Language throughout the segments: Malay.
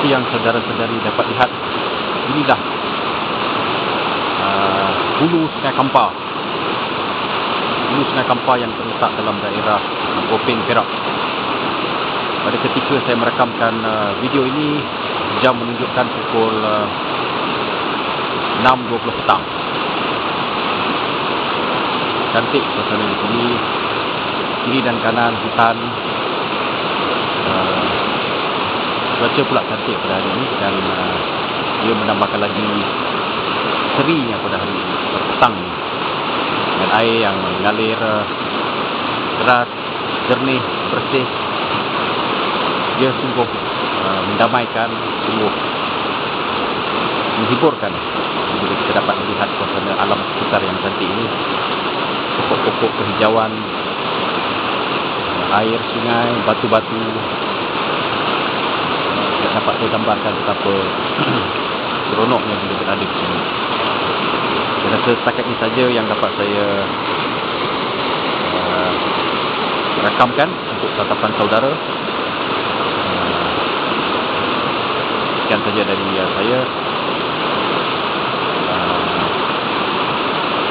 seperti yang saudara-saudari dapat lihat, inilah hulu Sungai Kampar. Hulu Sungai Kampar yang terletak dalam daerah Gopeng, Perak. Pada ketika saya merekamkan video ini, jam menunjukkan pukul 6.20 petang. Cantik suasana di sini. Kiri dan kanan hutan. Cuaca pula cantik pada hari ini, dan dia menambahkan lagi serinya pada hari ini, pada petang ini. Dan air yang mengalir deras, jernih, bersih. Dia sungguh mendamaikan, sungguh menghiburkan bila kita dapat melihat suasana alam sekitar yang cantik ini. Pokok-pokok kehijauan, air sungai, batu-batu. Tidak dapat saya gambarkan betapa seronoknya bila berada di sini. Saya rasa setakat ini saja yang dapat saya rakamkan untuk tatapan saudara. Sekian saja dari saya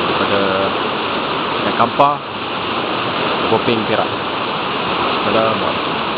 daripada Sungai Kampar, Gopeng, Perak. Assalamualaikum.